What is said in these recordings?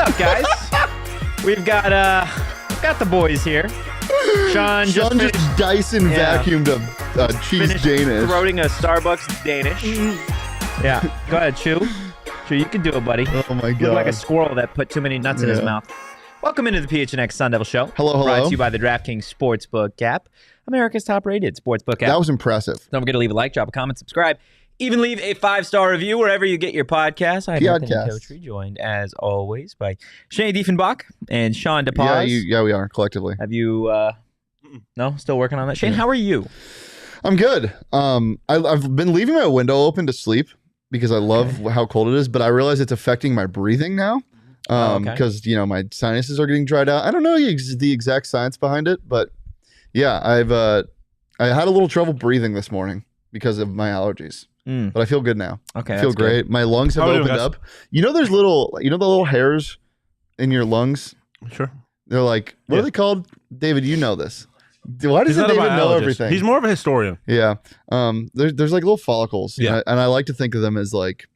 up, guys? We've got the boys here. Shawn just Dyson vacuumed a cheese Danish. Throating a Starbucks Danish. Yeah, go ahead, Chew. Chew, you can do it, buddy. Oh my god! You look like a squirrel that put too many nuts in his mouth. Welcome into the PHNX Sun Devil Show. Hello. Brought to you by the DraftKings Sportsbook app, America's top-rated sportsbook app. That was impressive. Don't forget to leave a like, drop a comment, subscribe. Even leave a 5-star review wherever you get your podcasts. I'm Anthony Totri, joined as always by Shane Diefenbach and Shawn DePaz. Yeah, we are collectively. Have you? No, still working on that. Shane, how are you? I'm good. I've been leaving my window open to sleep because I love how cold it is, but I realize it's affecting my breathing now. Because my sinuses are getting dried out. I don't know the exact science behind it, but yeah, I had a little trouble breathing this morning because of my allergies. But I feel good now. Okay, I feel great. Good. My lungs have opened up. There's the little hairs in your lungs. Sure. They're like, what are they called? David, you know this. Why doesn't David know everything? He's more of a historian. Yeah. There's like little follicles. Yeah. And I like to think of them as like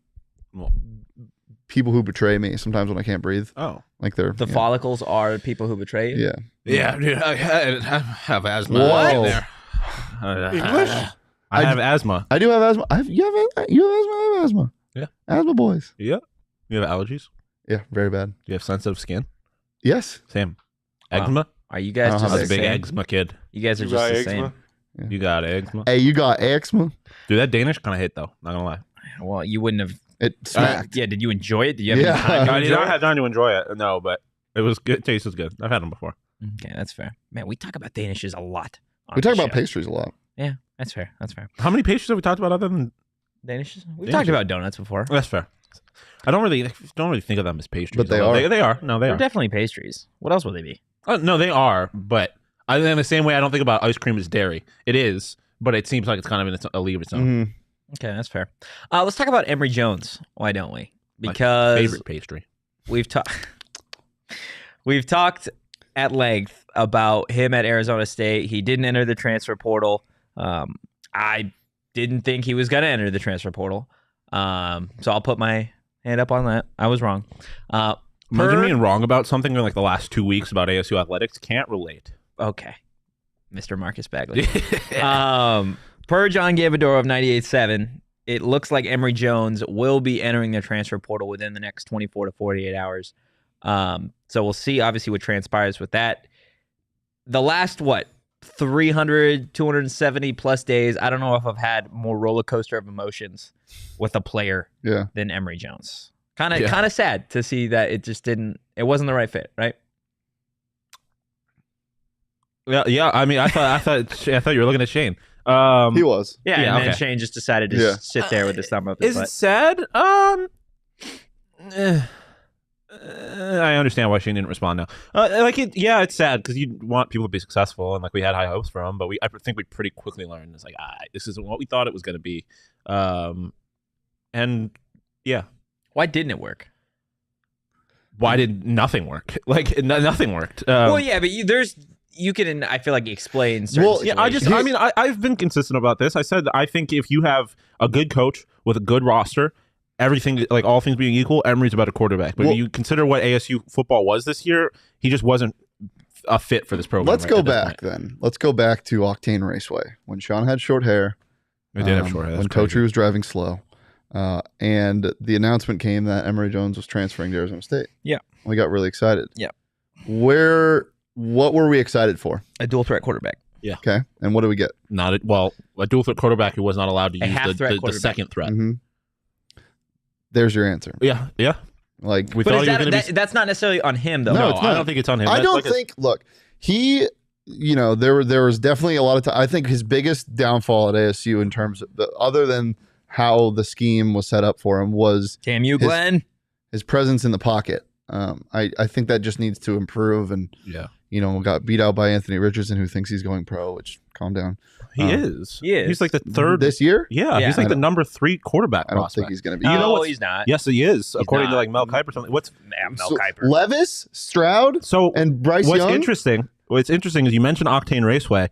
people who betray me sometimes when I can't breathe. Oh. Like they're the follicles are people who betray you? Yeah. Yeah, dude, I have asthma. Whoa. There. English? I have asthma. I do have asthma. You have asthma? I have asthma. Yeah. Asthma boys. Yeah. You have allergies? Yeah, very bad. You have sensitive skin? Yes. Same. Eczema? Are you guys just I was the a big same? eczema kid. You guys are just the same. Yeah. You got eczema? Hey, you got eczema? Dude, that Danish kind of hit, though. Not gonna lie. Well, you wouldn't have. It smacked. Yeah, did you enjoy it? Did you have Yeah. time to I enjoy had time to enjoy it. No, but it was good. Taste was good. I've had them before. Okay, that's fair. Man, we talk about Danishes a lot. We talk about pastries a lot. Yeah, that's fair. That's fair. How many pastries have we talked about other than Danishes? We've talked about donuts before. That's fair. I don't really think of them as pastries. But they are. They are. No, They're definitely pastries. What else would they be? No, they are. But in the same way, I don't think about ice cream as dairy. It is, but it seems like it's kind of in a league of its own. Okay, that's fair. Let's talk about Emory Jones. Why don't we? Because my favorite pastry. We've talked at length about him at Arizona State. He didn't enter the transfer portal. I didn't think he was going to enter the transfer portal. So I'll put my hand up on that. I was wrong. Imagine being wrong about something in like the last 2 weeks about ASU athletics. Can't relate. Okay. Mr. Marcus Bagley. Per John Gavadoro of 98.7, it looks like Emory Jones will be entering the transfer portal within the next 24 to 48 hours. So we'll see, obviously, what transpires with that. The last, 300, 270 plus days, I don't know if I've had more roller coaster of emotions with a player than Emory Jones. Kind of sad to see that it wasn't the right fit, right? Yeah. I mean, I thought you were looking at Shane. He was. Yeah, and then Shane just decided to sit there with his thumb up his butt. Is it sad? I understand why Shane didn't respond now. It's sad because you want people to be successful, and like we had high hopes for him, but I think we pretty quickly learned it's like this isn't what we thought it was going to be. And yeah, why didn't it work? Why did nothing work? Like nothing worked. Well, yeah, but you can, I feel like, explain certain situations. I've been consistent about this. I said I think if you have a good coach with a good roster, everything, like all things being equal, Emory's about a quarterback. But if you consider what ASU football was this year, he just wasn't a fit for this program. Let's go back then. Let's go back to Octane Raceway when Shawn had short hair. We did have short hair. When Totri was driving slow. And the announcement came that Emory Jones was transferring to Arizona State. Yeah. We got really excited. Yeah. What were we excited for? A dual threat quarterback. Yeah. Okay. And what do we get? A dual threat quarterback who was not allowed to use the second threat. Mm-hmm. There's your answer. Yeah. Yeah. Like we thought he was going to be. That's not necessarily on him, though. No, I don't think it's on him. I don't think. Look, he. There was definitely a lot of time. I think his biggest downfall at ASU in terms of other than how the scheme was set up for him was damn you, Glenn. His presence in the pocket. I think that just needs to improve. And got beat out by Anthony Richardson, who thinks he's going pro. Which calm down. He is. He's like the third this year. Yeah, he's like the number 3 quarterback. I don't think he's going to be. No, he's not. Yes, he is. According to like Mel Kiper, something. Mel Kiper? Levis, Stroud, and Bryce Young. What's interesting is you mentioned Octane Raceway.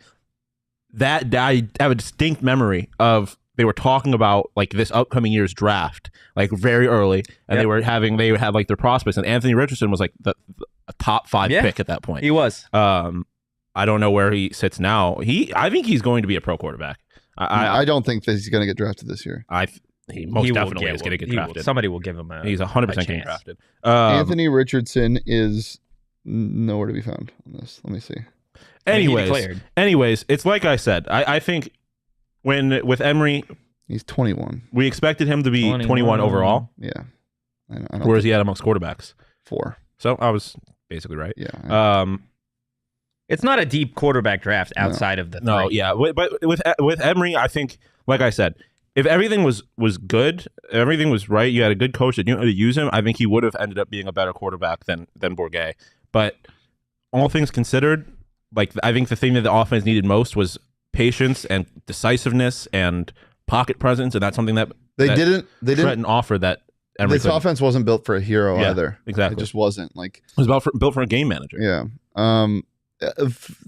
That I have a distinct memory of they were talking about like this upcoming year's draft, like very early, and they had like their prospects, and Anthony Richardson was like the top 5 pick at that point. He was. I don't know where he sits now. I think he's going to be a pro quarterback. I don't think that he's going to get drafted this year. He most definitely is going to get drafted. Somebody will give him he's 100% getting drafted. Anthony Richardson is nowhere to be found on this. Let me see. Anyways, it's like I said. I think with Emory, he's 21. We expected him to be 21 overall. Yeah. Where is he at amongst quarterbacks? 4. So I was basically right. Yeah. It's not a deep quarterback draft outside of the 3. No, yeah. But with Emory, I think, like I said, if everything was good, everything was right, you had a good coach that knew how to use him, I think he would have ended up being a better quarterback than Bourget. But all things considered, like I think the thing that the offense needed most was patience and decisiveness and pocket presence, and that's something that they didn't offer that Emory this offense wasn't built for a hero either. Exactly. It just wasn't. Like it was built for a game manager. Yeah.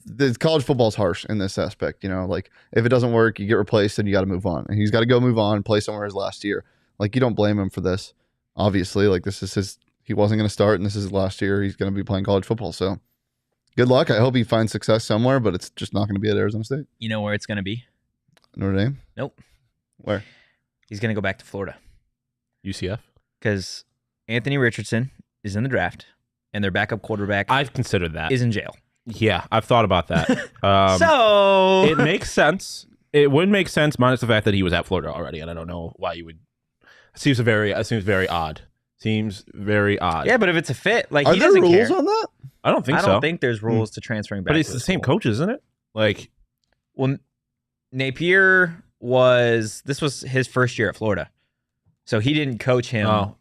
The college football is harsh in this aspect, like if it doesn't work, you get replaced and you got to move on, and he's got to go move on and play somewhere his last year. Like you don't blame him for this, obviously. Like this is he wasn't going to start, and this is his last year. He's going to be playing college football, so good luck. I hope he finds success somewhere, but it's just not going to be at Arizona State. You know where it's going to be? Notre Dame? Nope. Where? He's going to go back to Florida. UCF? Because Anthony Richardson is in the draft, and their backup quarterback I've considered that is in jail. Yeah, I've thought about that. So it makes sense. It would make sense minus the fact that he was at Florida already, and I don't know why you would. It seems very odd. Seems very odd. Yeah, but if it's a fit, like are he there doesn't rules care. On that? I don't think so. I don't think there's rules to transferring back. But it's the same coach, isn't it? Like, well, Napier was his first year at Florida, so he didn't coach him. Oh,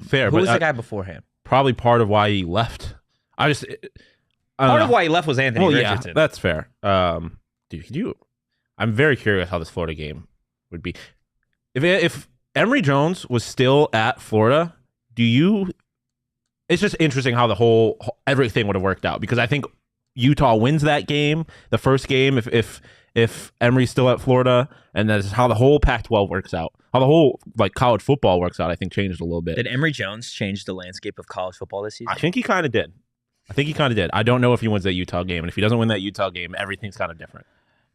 fair. Who was the guy beforehand? Probably part of why he left. Part of why he left was Anthony Richardson. Yeah, that's fair. Dude, I'm very curious how this Florida game would be. If Emory Jones was still at Florida, it's just interesting how everything would have worked out, because I think Utah wins that game, the first game, if Emory's still at Florida, and that's how the whole Pac-12 works out. How the whole college football works out, I think, changed a little bit. Did Emory Jones change the landscape of college football this season? I think he kind of did. I don't know if he wins that Utah game, and if he doesn't win that Utah game, everything's kind of different.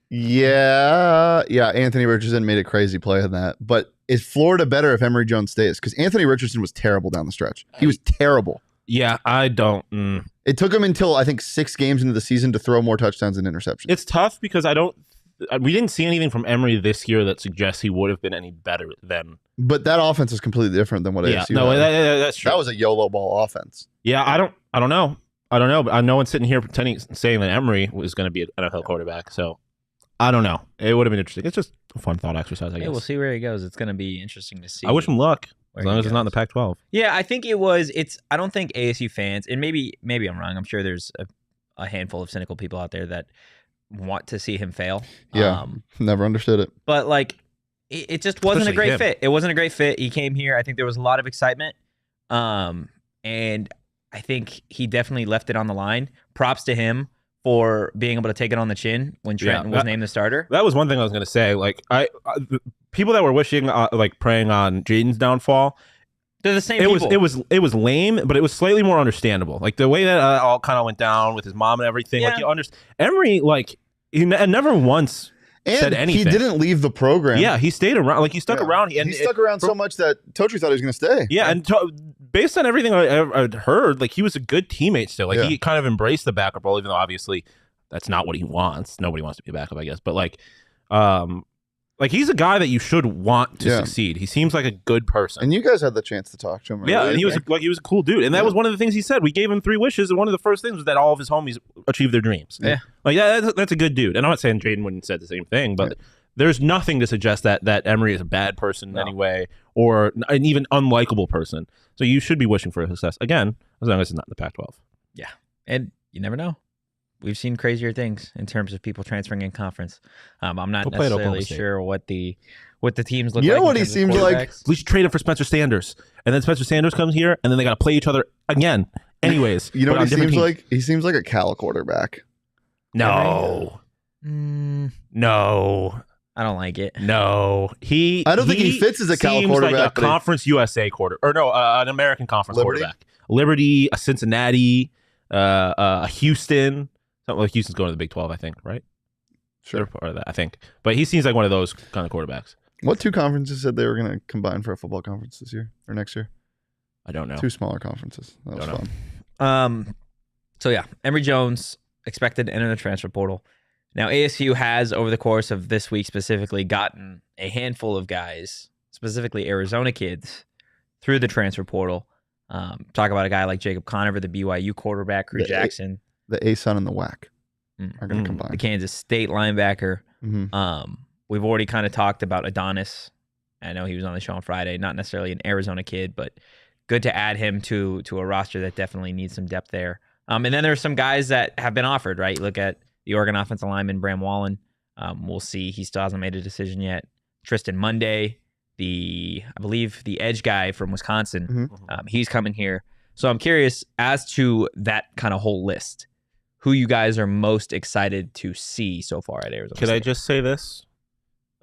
Yeah. Anthony Richardson made a crazy play on that. But is Florida better if Emory Jones stays? Because Anthony Richardson was terrible down the stretch. He was terrible. Yeah, I don't. It took him until I think 6 games into the season to throw more touchdowns and interceptions. It's tough because we didn't see anything from Emory this year that suggests he would have been any better than. But that offense is completely different than what ASU had. That's true. That was a YOLO ball offense. Yeah, I don't know. But I know one's sitting here saying that Emory was going to be an NFL quarterback. So I don't know. It would have been interesting. It's just a fun thought exercise, I guess. Yeah, we'll see where he goes. It's going to be interesting to see. I wish him luck, as long as it's not in the Pac-12. Yeah, I think I don't think ASU fans, and maybe I'm wrong. I'm sure there's a handful of cynical people out there that want to see him fail. Yeah, never understood it. But like, it just wasn't a great fit. It wasn't a great fit. He came here. I think there was a lot of excitement. And I think he definitely left it on the line. Props to him for being able to take it on the chin when Trenton was named the starter. That was one thing I was going to say. Like, people that were wishing, praying on Jaden's downfall, they're the same people. It was lame, but it was slightly more understandable. Like the way that all kind of went down with his mom and everything. Yeah. Like you understand, Emory, he never once said anything. He didn't leave the program. Yeah, he stayed around. Like he stuck around. He stuck around so much that Totri thought he was going to stay. Yeah, and based on everything I'd heard, he was a good teammate still. He kind of embraced the backup role, even though obviously that's not what he wants. Nobody wants to be a backup, I guess. But he's a guy that you should want to succeed. He seems like a good person. And you guys had the chance to talk to him. Yeah, and he was a cool dude. And that was one of the things he said. We gave him 3 wishes, and one of the first things was that all of his homies achieved their dreams. Yeah. That's a good dude. And I'm not saying Jaden wouldn't have said the same thing, but there's nothing to suggest that Emory is a bad person in any way, or an even unlikable person. So you should be wishing for success. Again, as long as it's not in the Pac-12. Yeah. And you never know. We've seen crazier things in terms of people transferring in conference. I'm not necessarily sure what the teams look like. You know what he seems like? We should trade him for Spencer Sanders. And then Spencer Sanders comes here, and then they got to play each other again. Anyways. You know what he seems like? He seems like a Cal quarterback. No. No. No. I don't like it. No, I don't think he fits as a Cal seems quarterback. like a Conference USA an American Conference Liberty? quarterback. Liberty, a Cincinnati, a Houston. Something like Houston's going to the Big 12, I think, right? Sure. They're part of that, I think. But he seems like one of those kind of quarterbacks. What 2 conferences said they were going to combine for a football conference this year or next year? I don't know. 2 smaller conferences. That was fun. So yeah, Emory Jones expected to enter the transfer portal. Now ASU has, over the course of this week specifically, gotten a handful of guys, specifically Arizona kids, through the transfer portal. Talk about a guy like Jacob Conover, the BYU quarterback, Krew Jackson. The ASUN and the WAC are going to combine. The Kansas State linebacker. Mm-hmm. We've already kind of talked about Adonis. I know he was on the show on Friday. Not necessarily an Arizona kid, but good to add him to a roster that definitely needs some depth there. And then there's some guys that have been offered, right? You look at the Oregon offensive lineman, Bram Wallen. We'll see. He still hasn't made a decision yet. Tristan Monday, I believe the edge guy from Wisconsin, he's coming here. So I'm curious as to that kind of whole list. Who you guys are most excited to see so far at Arizona Could State? I just say this?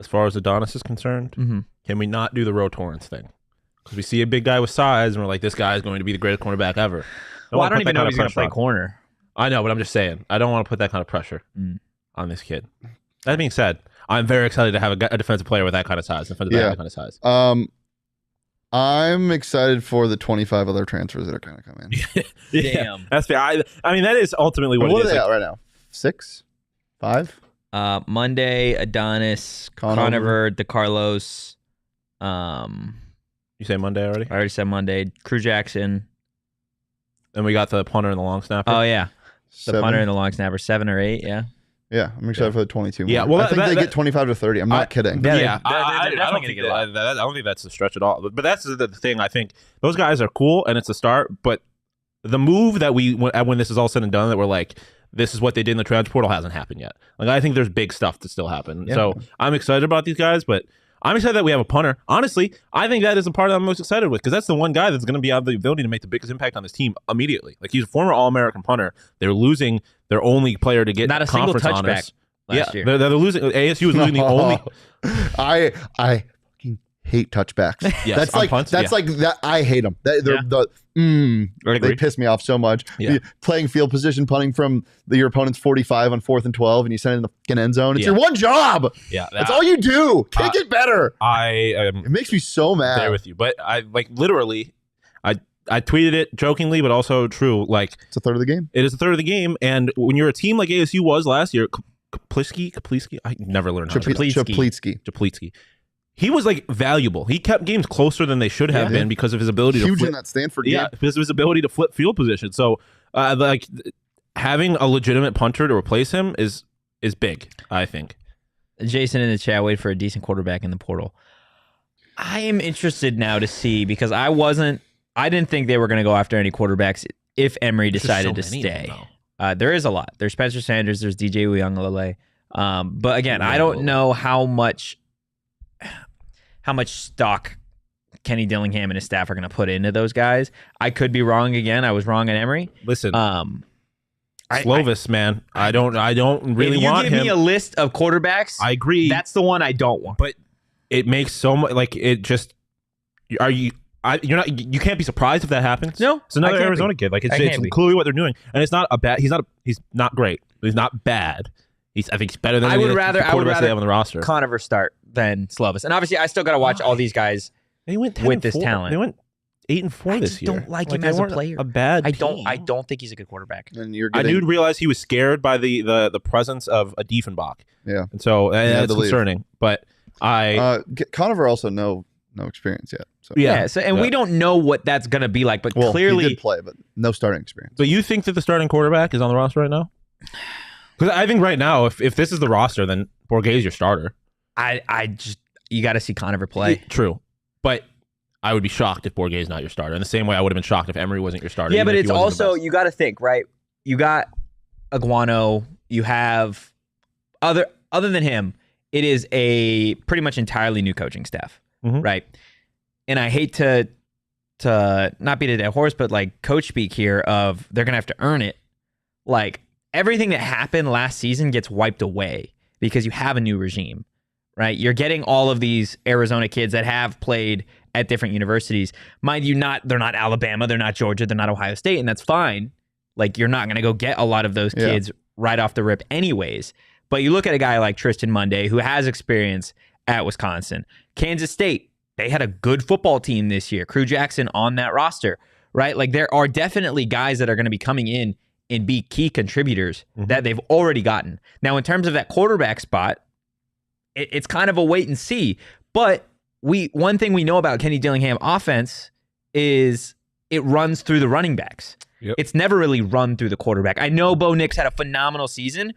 As far as Adonis is concerned, can we not do the Ro Torrance thing? Because we see a big guy with size, and we're like, this guy is going to be the greatest cornerback ever. Well, I don't even know if he's going to play corner. I know, but I'm just saying. I don't want to put that kind of pressure on this kid. That being said, I'm very excited to have a defensive player with that kind of size. That kind of size. I'm excited for the 25 other transfers that are going to come in. Damn. That's fair. I mean, that is ultimately what What it are is. they at right now? 6? 5? Monday, Adonis, Conover, DeCarlos. You say Monday already? I already said Monday. Krew Jackson. And we got the punter and the long snapper. Oh, yeah. The 7? punter and the long snapper. 7 or 8, yeah. Yeah, I'm excited for the 22. Yeah, more. well, I think they get 25 to 30. I'm not kidding. Yeah, I don't think I don't think that's a stretch at all. But that's the thing. I think those guys are cool, and it's a start. But the move that when this is all said and done, that we're like, this is what they did in the transfer portal hasn't happened yet. Like, I think there's big stuff to still happen. Yeah. So I'm excited about these guys, but I'm excited that we have a punter. Honestly, I think that is the part that I'm most excited with, because that's the one guy that's going to be have the ability to make the biggest impact on this team immediately. Like, he's a former All-American punter. They're losing their only player to get not a single conference touchback honors. Last year. They're losing. ASU is losing the only. I fucking hate touchbacks. Yes, that's on like punts, like that. I hate them. They piss me off so much. Yeah. Playing field position, punting from your opponent's 45 on 4th and 12, and you send it in the fucking end zone. It's your one job. Yeah, that's all you do. Kick it better. It makes me so mad. There with you, but I literally. I tweeted it jokingly, but also true. Like, it's a third of the game. It is a third of the game, and when you're a team like ASU was last year, Kaplitsky, I never learned how to Kaplitsky. He was like valuable. He kept games closer than they should have been because of his ability to flip. In that Stanford game. Yeah, because of his ability to flip field position. So, like, having a legitimate punter to replace him is big, I think. Jason in the chat, wait for a decent quarterback in the portal. I am interested now to see, because I didn't think they were going to go after any quarterbacks if Emory decided to stay. There is a lot. There's Spencer Sanders. There's DJ Uyunglele. But again, I don't know how much stock Kenny Dillingham and his staff are going to put into those guys. I could be wrong again. I was wrong at Emory. Listen, Slovis, man, I don't really want him. If you give me a list of quarterbacks, I agree. That's the one I don't want. But it makes so much, like, it just, you can't be surprised if that happens. No, it's another Arizona kid. Like, it's clearly what they're doing, and it's not a bad. He's not great. He's not bad. I think he's better than I would rather they have on the roster. Conover start than Slovis, and obviously I still got to watch all these guys. They went with this talent. They went 8-4 this year. I don't like him as a player. A bad. I don't think he's a good quarterback. And I do realize he was scared by the presence of a Diefenbach. Yeah, and so that's concerning. But Conover also no experience yet. So. Yeah. So we don't know what that's gonna be like. But clearly, he did play, but no starting experience. So you think that the starting quarterback is on the roster right now? Because I think right now, if this is the roster, then Bourguet's your starter. You got to see Conover play. True, but I would be shocked if Bourguet's not your starter. In the same way, I would have been shocked if Emory wasn't your starter. Yeah, but it's also, you got to think, right? You got Aguano. You have other than him, it is a pretty much entirely new coaching staff, right? And I hate to not beat a dead horse, but like coach speak here of they're gonna have to earn it. Like, everything that happened last season gets wiped away because you have a new regime, right? You're getting all of these Arizona kids that have played at different universities. Mind you, they're not Alabama, they're not Georgia, they're not Ohio State, and that's fine. Like, you're not going to go get a lot of those kids right off the rip anyways. But you look at a guy like Tristan Monday, who has experience at Wisconsin. Kansas State, they had a good football team this year. Krew Jackson on that roster, right? Like, there are definitely guys that are going to be coming in and be key contributors that they've already gotten. Now, in terms of that quarterback spot, it's kind of a wait and see. But one thing we know about Kenny Dillingham offense is it runs through the running backs. Yep. It's never really run through the quarterback. I know Bo Nix had a phenomenal season,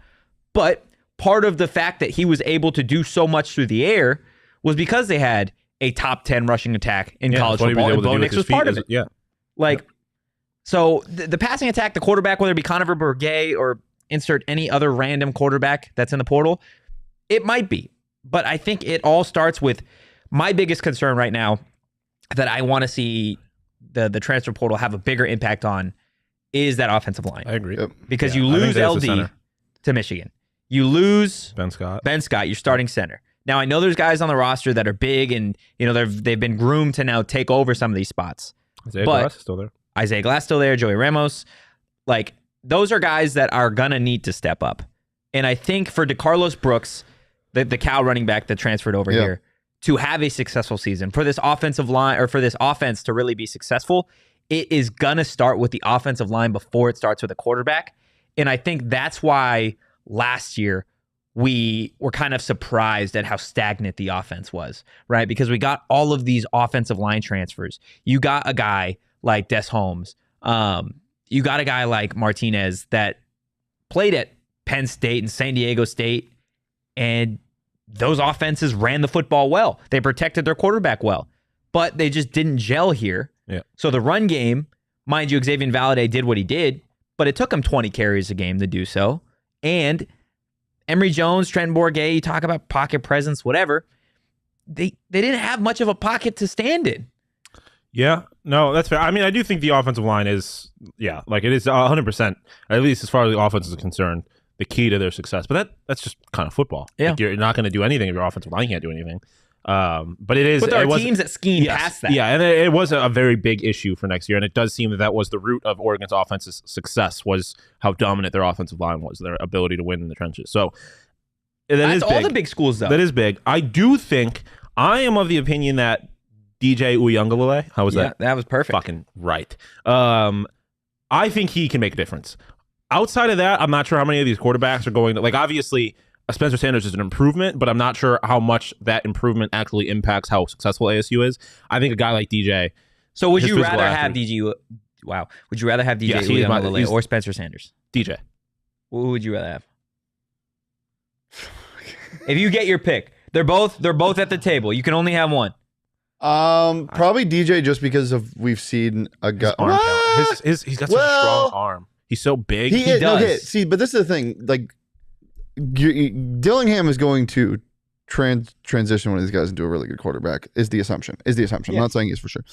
but part of the fact that he was able to do so much through the air was because they had a top 10 rushing attack in college football, and Bo Nix was part of it. Yeah. So the passing attack, the quarterback, whether it be Conover, Bourget, or insert any other random quarterback that's in the portal, it might be. But I think it all starts with my biggest concern right now that I want to see the transfer portal have a bigger impact on is that offensive line. I agree. Because you lose LD to Michigan. You lose Ben Scott, your starting center. Now, I know there's guys on the roster that are big and they've been groomed to now take over some of these spots. Isaiah Glass is still there. Isaiah Glass still there, Joey Ramos. Like, those are guys that are going to need to step up. And I think for DeCarlos Brooks, the Cal running back that transferred over here, to have a successful season, for this offensive line or for this offense to really be successful, it is going to start with the offensive line before it starts with a quarterback. And I think that's why last year we were kind of surprised at how stagnant the offense was, right? Because we got all of these offensive line transfers. You got a guy like Des Holmes. You got a guy like Martinez that played at Penn State and San Diego State, and those offenses ran the football well. They protected their quarterback well, but they just didn't gel here. Yeah. So the run game, mind you, Xavier Valade did what he did, but it took him 20 carries a game to do so. And Emory Jones, Trent Bourget, you talk about pocket presence, whatever. They didn't have much of a pocket to stand in. Yeah, no, that's fair. I mean, I do think the offensive line is, like it is 100%, at least as far as the offense is concerned, the key to their success. But that's just kind of football. Yeah. Like, you're not going to do anything if your offensive line can't do anything. But it is. But there are teams that scheme past that. Yeah, and it was a very big issue for next year, and it does seem that was the root of Oregon's offense's success, was how dominant their offensive line was, their ability to win in the trenches. So that's all the big schools, though. That is big. I do think, I am of the opinion that DJ Uiagalelei, how was that? That was perfect. Fucking right. I think he can make a difference. Outside of that, I'm not sure how many of these quarterbacks are going to, like, obviously Spencer Sanders is an improvement, but I'm not sure how much that improvement actually impacts how successful ASU is. I think a guy like DJ. So would you rather have DJ? Wow. Would you rather have DJ Uiagalelei or Spencer Sanders? DJ. Who would you rather have? If you get your pick, they're both at the table. You can only have one. Probably DJ, just because we've seen a guy. He's got such a strong arm. He's so big. He does. Okay, see, but this is the thing. Like, Dillingham is going to transition one of these guys into a really good quarterback. Is the assumption? Yeah. I'm not saying he's for sure,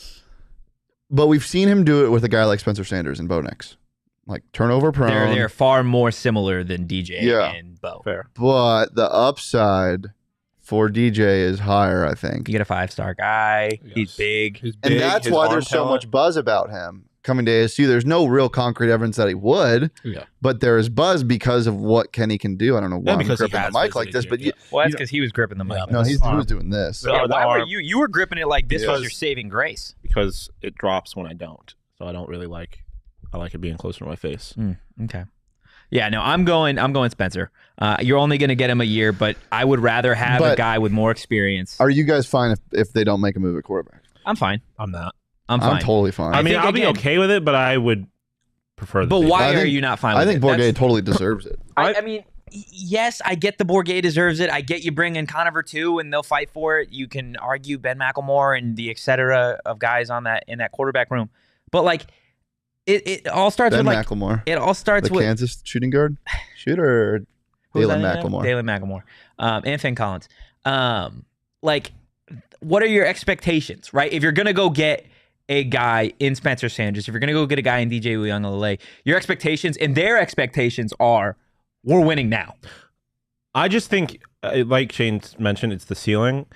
but we've seen him do it with a guy like Spencer Sanders and Bo Nix. Like, turnover prone. They're far more similar than DJ and Bo. Fair. But the upside for DJ is higher, I think. You get a 5-star guy. Yes. He's big. And that's why there's so much buzz about him coming to ASU. There's no real concrete evidence that he would, but there is buzz because of what Kenny can do. I don't know why I'm gripping the mic like this, but that's because he was gripping the mic. No, he was doing this. Yeah, why were you were gripping it like this was your saving grace? Because it drops when I don't. So I don't really like. I like it being closer to my face. Okay. Yeah, no, I'm going Spencer. You're only going to get him a year, but I would rather have a guy with more experience. Are you guys fine if they don't make a move at quarterback? I'm fine. I'm not. I'm fine. I'm totally fine. I mean, I'll be okay with it, but I would prefer that. But why are you not fine with it? I think Bourget totally deserves it. I mean, yes, I get the Bourget deserves it. I get you bring in Conover too, and they'll fight for it. You can argue Ben McElmore and the et cetera of guys in that quarterback room. But, like, it all starts Ben with, like, McElmore. It all starts with Kansas shooting guard, Dalen McElmore. Dalen McElmore, and Finn Collins. Like, what are your expectations, right? If you're gonna go get a guy in Spencer Sanders, if you're gonna go get a guy in DJ Uiagalelei, your expectations and their expectations are, we're winning now. I just think, like Shane mentioned, it's the ceiling.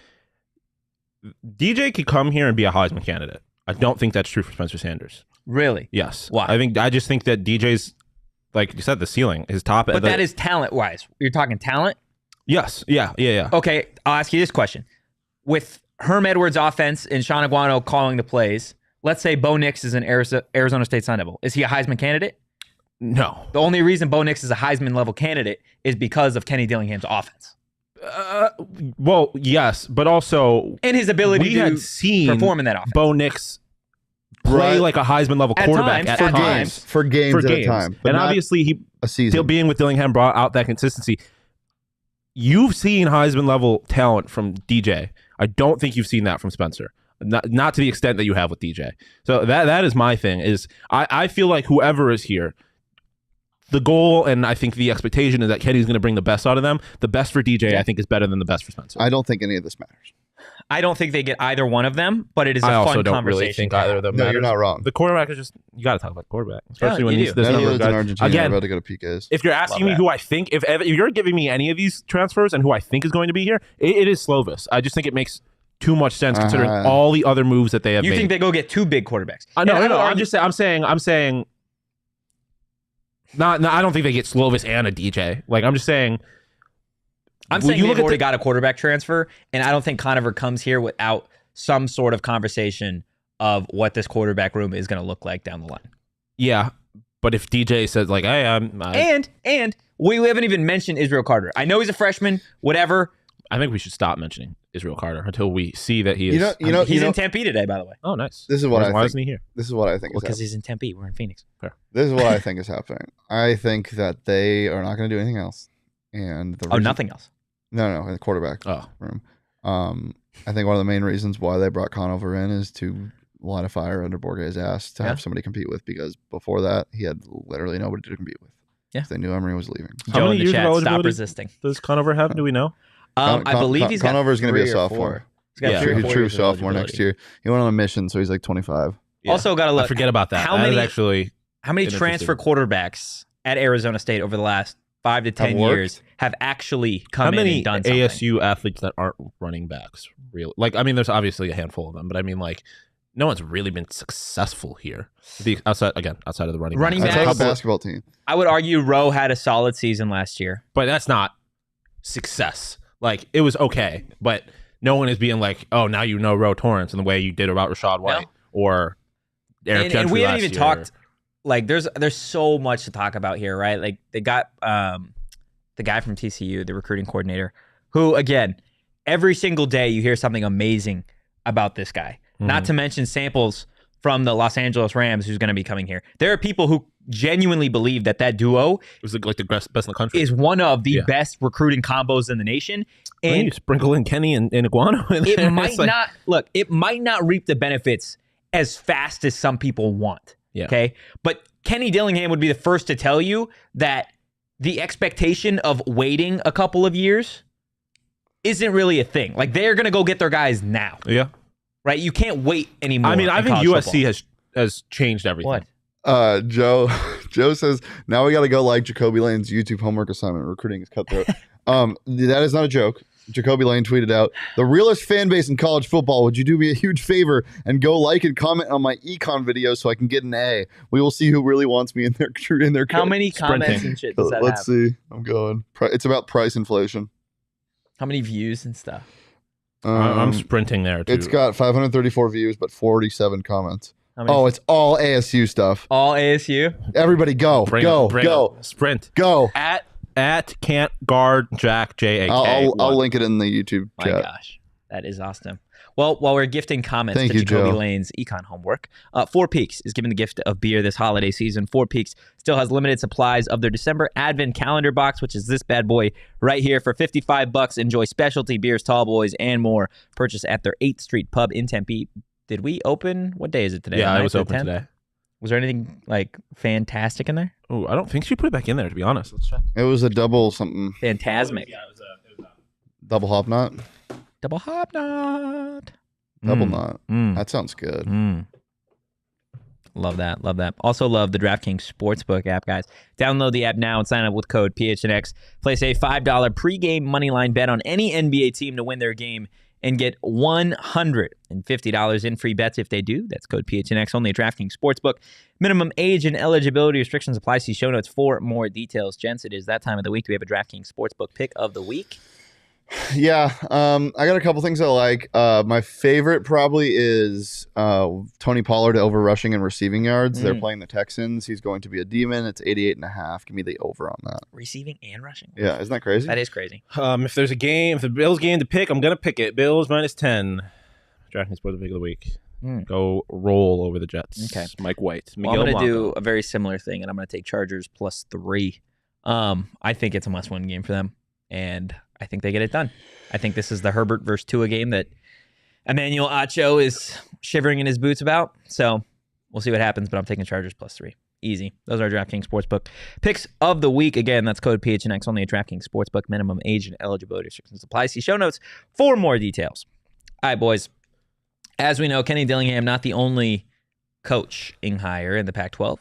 DJ could come here and be a Heisman candidate. I don't think that's true for Spencer Sanders. Really? Yes. Why? I just think that DJ's, like you said, the ceiling, his top. But that is talent-wise. You're talking talent? Yes. Yeah. Okay, I'll ask you this question. With Herm Edwards' offense and Shawn Aguano calling the plays, let's say Bo Nix is an Arizona State Sun Devil. Is he a Heisman candidate? No. The only reason Bo Nix is a Heisman-level candidate is because of Kenny Dillingham's offense. Well, yes, but also... And his ability to perform in that offense. Bo Nix play like a Heisman-level quarterback at times. For games at a time. And obviously, still being with Dillingham brought out that consistency. You've seen Heisman-level talent from DJ. I don't think you've seen that from Spencer. Not to the extent that you have with DJ. So that is my thing. Is I feel like whoever is here, the goal and I think the expectation is that Kenny's going to bring the best out of them. The best for DJ, I think, is better than the best for Spencer. I don't think any of this matters. I don't think they get either one of them, but it is a fun conversation. I also don't really think either of them matters. You're not wrong. The quarterback is just, you got to talk about quarterback, especially when there's number of guys. Again, about to go to PKs. If you're asking me who I think, if you're giving me any of these transfers and who I think is going to be here, it is Slovis. I just think it makes too much sense considering all the other moves that they have made. You think they go get two big quarterbacks? No. I'm saying. I don't think they get Slovis and a DJ. Like, I'm just saying. I'm saying they've already got a quarterback transfer, and I don't think Conover comes here without some sort of conversation of what this quarterback room is going to look like down the line. Yeah, but if DJ says like, "Hey, and we haven't even mentioned Israel Carter. I know he's a freshman, whatever. I think we should stop mentioning Israel Carter until we see that he is. He's in Tempe today, by the way. Oh, nice. This is what Why isn't he here? This is what I think. Well, because he's in Tempe. We're in Phoenix. Fair. This is what I think is happening. I think that they are not going to do anything else. And nothing else. No, in the quarterback room. I think one of the main reasons why they brought Conover in is to light a fire under Borge's ass to have somebody compete with, because before that he had literally nobody to compete with. Yeah, they knew Emory was leaving. How many years of eligibility stop resisting. Does Conover have? Do we know? I believe he's got Conover is going to be a sophomore. He's got a true sophomore next year. He went on a mission, so he's like 25. Yeah. Also, got to look. I forget about that. How many transfer quarterbacks at Arizona State over the last 5 to 10 years have actually come in and done something? ASU athletes that aren't running backs? Really? Like, I mean, there's obviously a handful of them, but I mean, like, no one's really been successful here. Outside of the running backs. Outside of the basketball team. I would argue Rowe had a solid season last year, but that's not success. Like, it was okay, but no one is being like, oh, now you know Roe Torrance in the way you did about Rashad White or Eric Gentry. And we haven't even talked. Like, there's so much to talk about here, right? Like, they got the guy from TCU, the recruiting coordinator, who, again, every single day you hear something amazing about this guy. Mm-hmm. Not to mention samples from the Los Angeles Rams who's going to be coming here. There are people who genuinely believe that duo was like the best in the country. Is one of the best recruiting combos in the nation. And you sprinkle in Kenny and Iguano in there. It might not it might not reap the benefits as fast as some people want. Yeah. Okay. But Kenny Dillingham would be the first to tell you that the expectation of waiting a couple of years isn't really a thing. Like, they're going to go get their guys now. Yeah. Right? You can't wait anymore. I mean, I think USC has changed everything. What? Joe says, now we got to go like Jacoby Lane's YouTube homework assignment. Recruiting is cutthroat. That is not a joke. Jacoby Lane tweeted out, the realest fan base in college football, would you do me a huge favor and go like and comment on my econ video so I can get an A? We will see who really wants me in their How many comments and shit does that Let's see. I'm going. It's about price inflation. How many views and stuff? I'm sprinting there too. It's got 534 views, but 47 comments. It's all ASU stuff. All ASU? Everybody go. Go. Sprint. Go. At can't guard Jack JAK. I'll link it in the YouTube chat. My gosh, that is awesome. Well, while we're gifting comments to Jacoby Lane's econ homework, Four Peaks is giving the gift of beer this holiday season. Four Peaks still has limited supplies of their December Advent calendar box, which is this bad boy right here for $55. Enjoy specialty beers, tall boys, and more. Purchase at their 8th Street pub in Tempe. Did we open? What day is it today? Yeah, it was open today. Was there anything like fantastic in there? Oh, I don't think she put it back in there, to be honest. Let's check. It was a double something. Phantasmic. Yeah, it was a double hop knot. Double hop knot. Double knot. That sounds good. Love that. Love that. Also love the DraftKings Sportsbook app, guys. Download the app now and sign up with code PHNX. Place a $5 pregame moneyline bet on any NBA team to win their game and get $150 in free bets if they do. That's code PHNX only at DraftKings Sportsbook. Minimum age and eligibility restrictions apply. See show notes for more details. Gents, it is that time of the week. Do we have a DraftKings Sportsbook pick of the week? Yeah, I got a couple things I like. My favorite probably is Tony Pollard over rushing and receiving yards. They're playing the Texans. He's going to be a demon. It's 88.5. Give me the over on that. Receiving and rushing. Yeah, isn't that crazy? That is crazy. If there's a game, if the Bills game to pick, I'm gonna pick it. Bills -10. DraftKings Sportsbook pick of the week. Go roll over the Jets. Okay. Mike White. Well, I'm going to do a very similar thing, and I'm going to take Chargers +3. I think it's a must-win game for them, and I think they get it done. I think this is the Herbert versus Tua game that Emmanuel Acho is shivering in his boots about. So we'll see what happens, but I'm taking Chargers +3. Easy. Those are our DraftKings Sportsbook picks of the week. Again, that's code PHNX only at DraftKings Sportsbook. Minimum age and eligibility restrictions apply. See show notes for more details. All right, boys. As we know, Kenny Dillingham, not the only coaching hire in the Pac-12.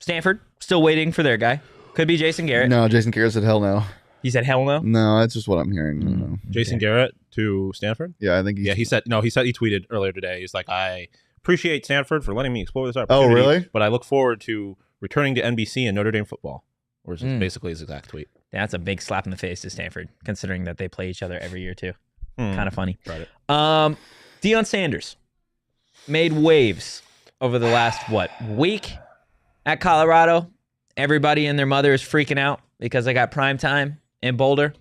Stanford, still waiting for their guy. Could be Jason Garrett. No, Jason Garrett said hell no. He said hell no? No, that's just what I'm hearing. Jason Garrett to Stanford? Yeah, I think he tweeted earlier today. He's like, I appreciate Stanford for letting me explore this opportunity. Oh, really? But I look forward to returning to NBC and Notre Dame football. Or is basically his exact tweet. That's a big slap in the face to Stanford, considering that they play each other every year too. Kind of funny. Right. Deion Sanders made waves over the last, week at Colorado. Everybody and their mother is freaking out because they got prime time in Boulder.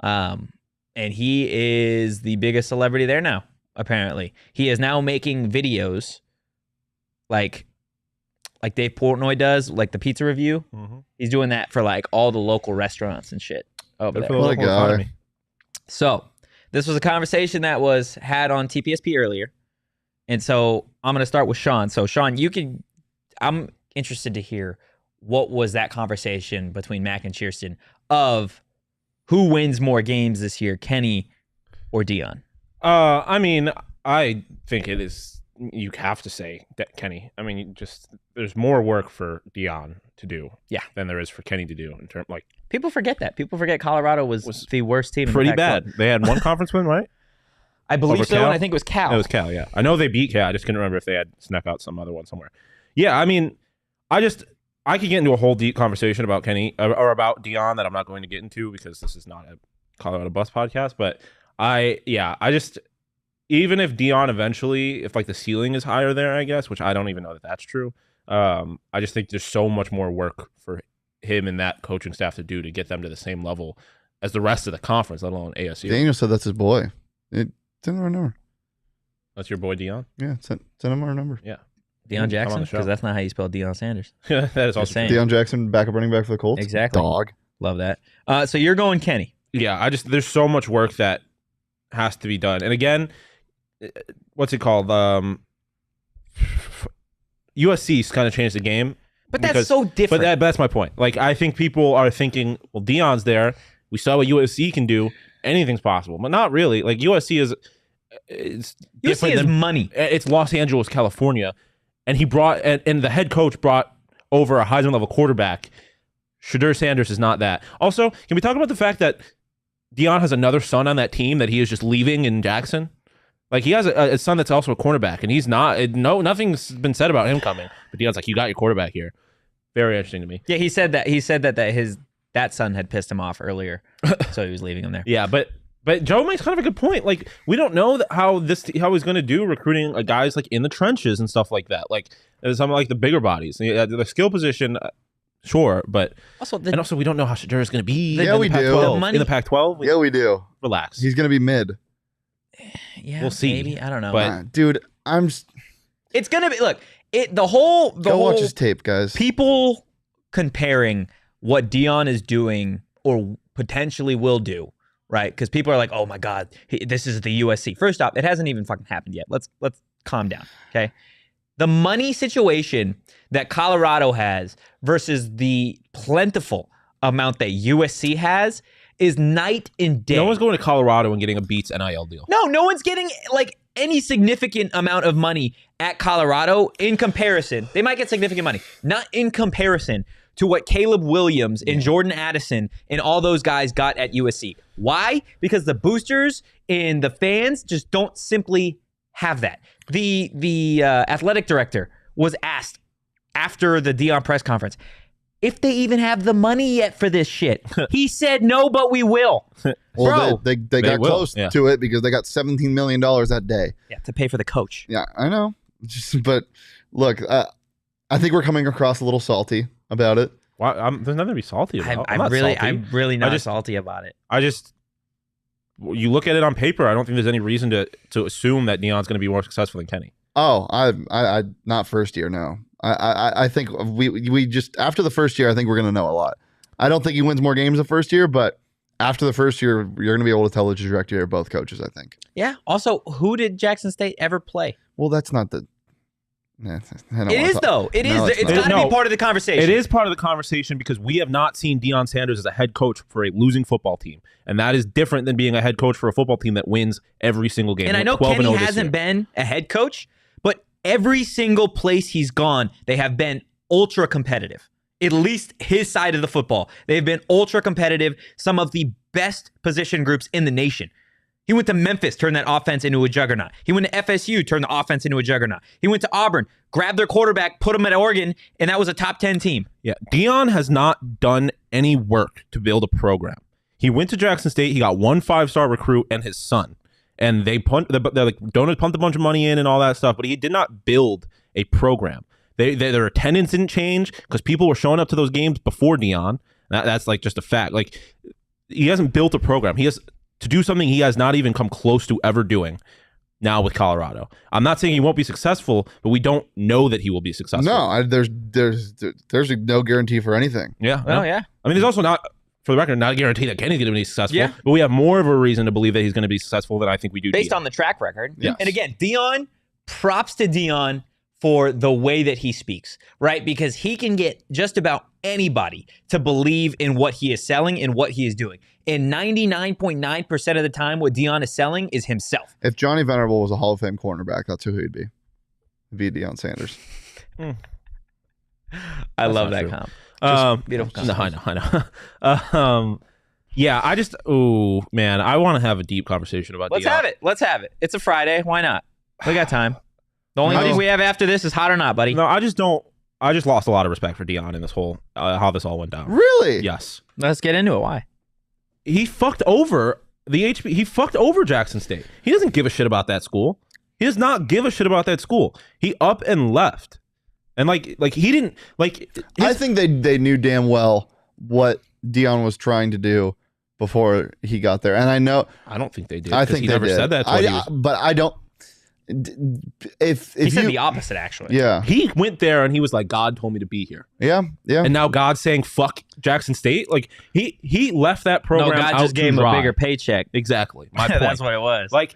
And he is the biggest celebrity there now, apparently. He is now making videos like Dave Portnoy does, like the pizza review. He's doing that for like all the local restaurants and shit over there. What a guy. So this was a conversation that was had on TPSP earlier. And so I'm going to start with Shawn. So Shawn, I'm interested to hear what was that conversation between Mac and Cheerston of who wins more games this year, Kenny or Deion? I mean, I think it is, you have to say that Kenny. I mean, there's more work for Deion to do than there is for Kenny to do in terms like. People forget that. People forget Colorado was the worst team. Pretty in the Pac-12. bad. They had one conference win, right? I believe so, and I think it was Cal. It was Cal, yeah. I know they beat Cal. I just couldn't remember if they had snuck out some other one somewhere. Yeah, I mean, I could get into a whole deep conversation about Kenny or about Deion that I'm not going to get into because this is not a Colorado Bus podcast. But even if Deion eventually, if like the ceiling is higher there, I guess, which I don't even know that that's true. I just think there's so much more work for him and that coaching staff to do to get them to the same level as the rest of the conference, let alone ASU. Daniel said that's his boy. Send him our number. That's your boy Deion? Yeah, send him our number. Yeah. Deion Jackson? Because that's not how you spell Deion Sanders. That is also saying. Deion Jackson, backup running back for the Colts. Exactly. Dog. Love that. So you're going Kenny. Yeah, there's so much work that has to be done. And again, what's it called? USC's kind of changed the game. But that's so different. But that's my point. Like, I think people are thinking, well, Deion's there. We saw what USC can do. Anything's possible. But not really. Like, USC is money. It's Los Angeles, California. And he brought, and the head coach brought over a Heisman-level quarterback. Shedeur Sanders is not that. Also, can we talk about the fact that Deion has another son on that team that he is just leaving in Jackson? Like, he has a son that's also a cornerback, and he's not. Nothing's been said about him coming. But Deion's like, you got your quarterback here. Very interesting to me. Yeah, he said that that son had pissed him off earlier, so he was leaving him there. Yeah, but Joe makes kind of a good point. Like, we don't know how he's going to do recruiting guys like in the trenches and stuff like that. Like, some like the bigger bodies, the skill position. Sure, but also we don't know how Shedeur is going to be. Yeah, we do. In the Pac-12. Yeah, we do. Relax. He's going to be mid. Yeah, we'll see. Maybe, I don't know. But dude, it's going to be. Look, the whole watch his tape, guys. People comparing what Deion is doing or potentially will do, right? Because people are like, "Oh my God, this is the USC." First off, it hasn't even fucking happened yet. Let's calm down, okay? The money situation that Colorado has versus the plentiful amount that USC has is night and day. No one's going to Colorado and getting a Beats NIL deal. No one's getting, like, any significant amount of money at Colorado in comparison. They might get significant money, not in comparison to what Caleb Williams and Jordan Addison and all those guys got at USC. Why? Because the boosters and the fans just don't simply have that. The athletic director was asked after the Deion press conference if they even have the money yet for this shit. He said, no, but we will. Well, they got close to it because they got $17 million that day. Yeah, to pay for the coach. Yeah, I know. But look, I think we're coming across a little salty about it. Well, there's nothing to be salty about. I'm really not salty about it. You look at it on paper, I don't think there's any reason to assume that Deion's going to be more successful than Kenny. Oh, I not first year, no. I think we just after the first year, I think we're going to know a lot. I don't think he wins more games the first year, but after the first year, you're going to be able to tell the trajectory of both coaches, I think. Yeah. Also, who did Jackson State ever play? Well, that's not the. It is, though. It is. It's got to be part of the conversation. It is part of the conversation because we have not seen Deion Sanders as a head coach for a losing football team. And that is different than being a head coach for a football team that wins every single game. And I know Kenny hasn't been a head coach, but every single place he's gone, they have been ultra competitive. At least his side of the football. They've been ultra competitive, some of the best position groups in the nation. He went to Memphis, turned that offense into a juggernaut. He went to FSU, turned the offense into a juggernaut. He went to Auburn, grabbed their quarterback, put him at Oregon, and that was a top 10 team. Yeah, Deion has not done any work to build a program. He went to Jackson State. He got one 5-star recruit and his son. And they're like, donors pumped a bunch of money in and all that stuff, but he did not build a program. Their attendance didn't change because people were showing up to those games before Deion. That's like just a fact. Like, he hasn't built a program. He has to do something he has not even come close to ever doing now with Colorado. I'm not saying he won't be successful, but we don't know that he will be successful. No, there's no guarantee for anything. Yeah. Oh, yeah. I mean, there's also not, for the record, not a guarantee that Kenny's going to be successful. Yeah. But we have more of a reason to believe that he's going to be successful than I think we do. Based Deion. on the track record. Yes. And again, Deion, props to Deion for the way that he speaks, right? Because he can get just about anybody to believe in what he is selling and what he is doing. And 99.9% of the time, what Deion is selling is himself. If Johnny Venerable was a Hall of Fame cornerback, that's who he'd be. He'd be Deion Sanders. I love that comp. Beautiful. No, I know. Yeah, I want to have a deep conversation about Deion. Let's have it. It's a Friday. Why not? We got time. The only thing we have after this is hot or not, buddy. No, I just lost a lot of respect for Deion in this whole how this all went down. Really? Yes. Let's get into it. Why? He fucked over he fucked over Jackson State. He doesn't give a shit about that school. He does not give a shit about that school. He up and left. And like he didn't I think they knew damn well what Deion was trying to do before he got there. And I don't think they did. I think he they never did. said that. But I don't. If he said the opposite, actually. Yeah, he went there and he was like, God told me to be here. Yeah. And now God's saying fuck Jackson State. Like he left that program. No, God just gave him a bigger paycheck. Exactly. My point. That's what it was. Like,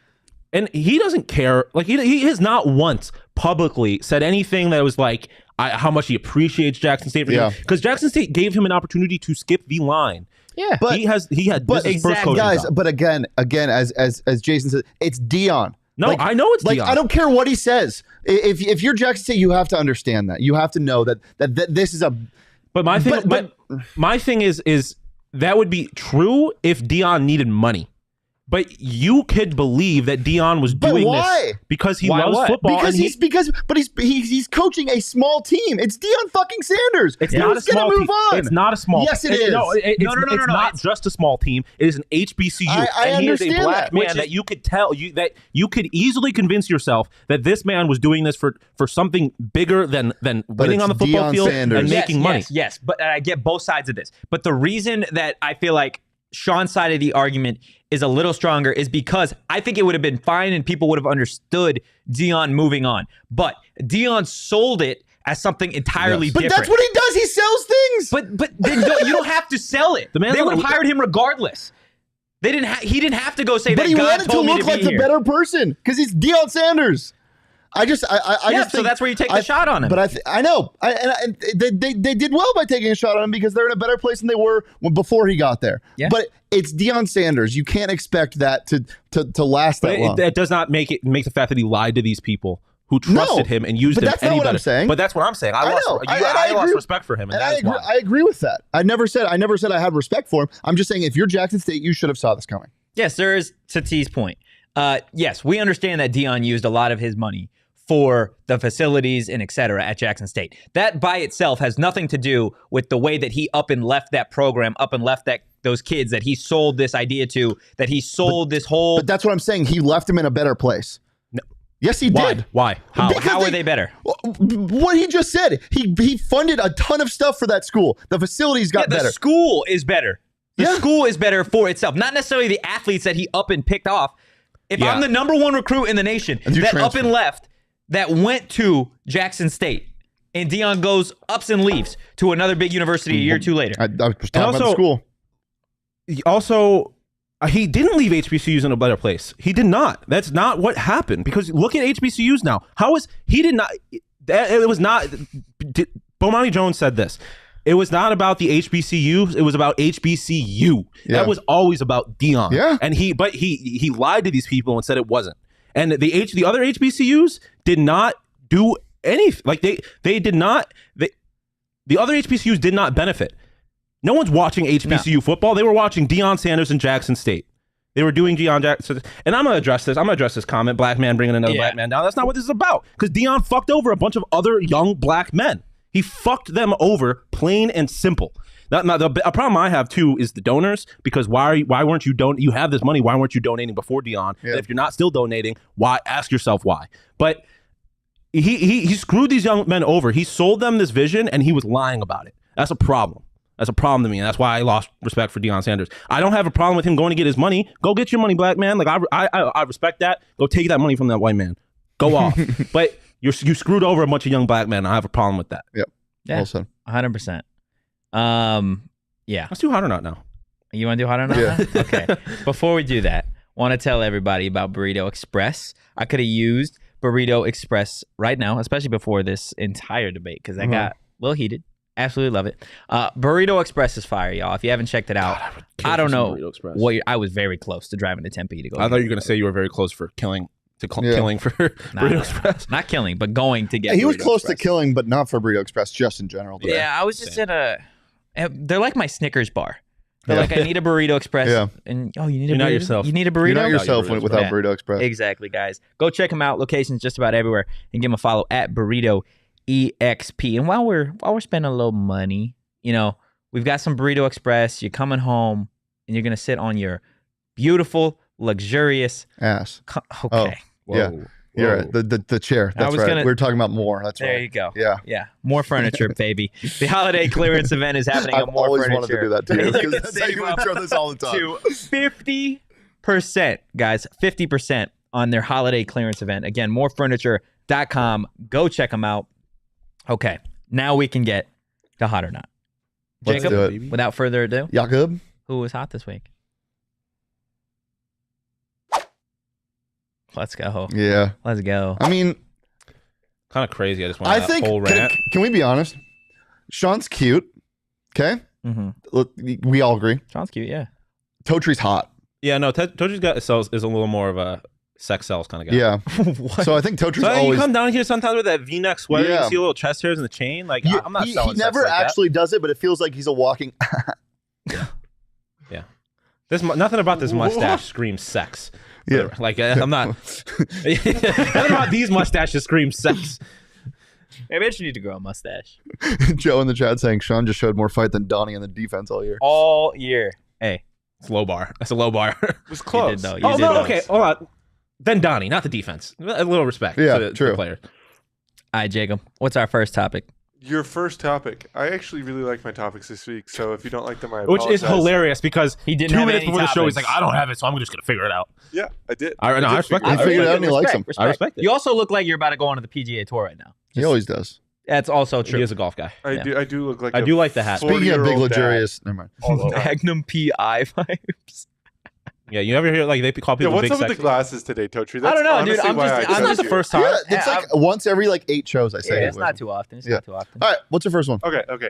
and he doesn't care. Like he has not once publicly said anything that was like how much he appreciates Jackson State. Because Jackson State gave him an opportunity to skip the line. Yeah, but he had but this first coaching guys. job. But again, as Jason said, it's Deion. No, I know it's Deion. I don't care what he says. If you're Jackson State, you have to understand that. You have to know that this is a. But my thing, my thing is that would be true if Deion needed money. But you could believe that Deion was doing this because he loves football. Because he's coaching a small team. It's Deion fucking Sanders. It's not a small team. It's not a small. Yes, it is. No, it's not just a small team. It is an HBCU, and he is a black man that you could tell that you could easily convince yourself that this man was doing this for something bigger than winning on the football field and making money. Yes, but I get both sides of this. But the reason that I feel like Shawn's side of the argument is a little stronger is because I think it would have been fine and people would have understood Deion moving on. But Deion sold it as something entirely different. But that's what he does. He sells things. But then you don't have to sell it. They would have hired him regardless. He didn't have to go say that God told me to be here. But he wanted to look like the better person because he's Deion Sanders. I just so think that's where you take the shot on him. But I know, they did well by taking a shot on him because they're in a better place than they were before he got there. Yeah. But it's Deion Sanders. You can't expect that to last that long. That does not make the fact that he lied to these people who trusted him and used him that's not what I'm saying. But that's what I'm saying. I lost respect for him, and I agree with that. I never said I had respect for him. I'm just saying if you're Jackson State, you should have saw this coming. Yes, there is, to T's point. Yes, we understand that Deion used a lot of his money for the facilities and et cetera at Jackson State. That by itself has nothing to do with the way that he up and left that program, up and left those kids that he sold this idea to, that he sold this whole... But that's what I'm saying. He left him in a better place. No. Yes, he did. Why? How are they better? What he just said. He funded a ton of stuff for that school. The facilities got better. The school is better. The school is better for itself. Not necessarily the athletes that he up and picked off. If I'm the number one recruit in the nation that up and left, that went to Jackson State, and Deion goes ups and leaves to another big university a year or two later. I was talking about the school. Also, he didn't leave HBCUs in a better place. He did not. That's not what happened. Because look at HBCUs now. He did not. It was not. Bomani Jones said this. It was not about the HBCUs. It was about HBCU. Yeah. That was always about Deion. Yeah. And he lied to these people and said it wasn't. And the other HBCUs did not do anything. Like they did not. The other HBCUs did not benefit. No one's watching HBCU football. They were watching Deion Sanders and Jackson State. They were doing Deion Jackson. And I'm gonna address this. I'm gonna address this comment. Black man bringing another black man down. That's not what this is about. Because Deion fucked over a bunch of other young black men. He fucked them over, plain and simple. Now, the problem I have too is the donors, because why weren't you you have this money? Why weren't you donating before Deion? Yeah. And if you're not still donating, why? Ask yourself why. But he screwed these young men over. He sold them this vision, and he was lying about it. That's a problem. That's a problem to me, and that's why I lost respect for Deion Sanders. I don't have a problem with him going to get his money. Go get your money, black man. Like I respect that. Go take that money from that white man. Go off. But you screwed over a bunch of young black men. I have a problem with that. Yep. Yeah. Well said. 100%. Yeah. Let's do hot or not now. You want to do hot or not? Yeah. Okay. Before we do that, want to tell everybody about Burrito Express. I could have used Burrito Express right now, especially before this entire debate, because I got a little heated. Absolutely love it. Burrito Express is fire, y'all. If you haven't checked it out, I don't know what I was very close to driving to Tempe to go. I thought you were going to say you were very close for killing for Burrito Express. Not killing, but going to get. He was Burrito close Express. to killing, but not for Burrito Express, just in general. Today. Yeah, I was just in a. They're like my Snickers bar. They're like, I need a Burrito Express. Yeah. And you need You're a burrito? not yourself. You need a burrito? You're not yourself without Burrito Express. Exactly, guys. Go check them out. Locations just about everywhere, and give them a follow at Burrito EXP. And while we're spending a little money, we've got some Burrito Express. You're coming home, and you're gonna sit on your beautiful, luxurious ass. Okay. Oh, yeah. You're right. The chair. That's right. We were talking about more. That's right. There you go. Yeah. More furniture, baby. The holiday clearance event is happening on more furniture. I've always wanted to do that too. Because that's how you intro this all the time. To 50%, guys. 50% on their holiday clearance event. Again, morefurniture.com. Go check them out. Okay. Now we can get to hot or not. Let's Jacob, do it. Without further ado, Jacob, who was hot this week? Let's go. Yeah. Let's go. I mean, kind of crazy. I just want to whole rant. Can we be honest? Sean's cute. Okay. Mm-hmm. We all agree. Sean's cute. Yeah. Totry's hot. Yeah. No. Totry's got is a little more of a sex sells kind of guy. Yeah. So I think Totry's always. You come down here sometimes with that V-neck sweater. You see a little chest hairs in the chain. Like I'm not selling. He never actually does it, but it feels like he's a walking. Yeah. There's nothing about this mustache screams sex. Yeah. Like I'm not. Nothing about these mustaches screams sex. Maybe I should need to grow a mustache. Joe in the chat saying Shawn just showed more fight than Donnie in the defense all year. All year. Hey. It's low bar. That's a low bar. It was close. You did, okay. Hold on. Then Donnie, not the defense. A little respect to the player. All right, Jacob. What's our first topic? Your first topic. I actually really like my topics this week, so if you don't like them, I apologize. Which is hilarious because he didn't 2 have minutes any before the show, he's topics. like, I don't have it, so I'm just going to figure it out. Yeah, I did. I respect I figured it out and he likes them. I respect it. You also look like you're about to go on to the PGA Tour right now. He always does. That's also true. He is a golf guy. I do look like I do like the hat. Speaking of big luxurious, never mind. Magnum PI vibes. Yeah, you ever hear like they call people what's big up with sexy? the glasses today, Totri? I don't know, dude. honestly I'm why just- I I'm It's not chose the you. first time. Yeah, it's Yeah, like once every like 8 shows I say. Yeah, it it's with. not too often. It's Yeah. not too often. All right, what's your first one? Okay.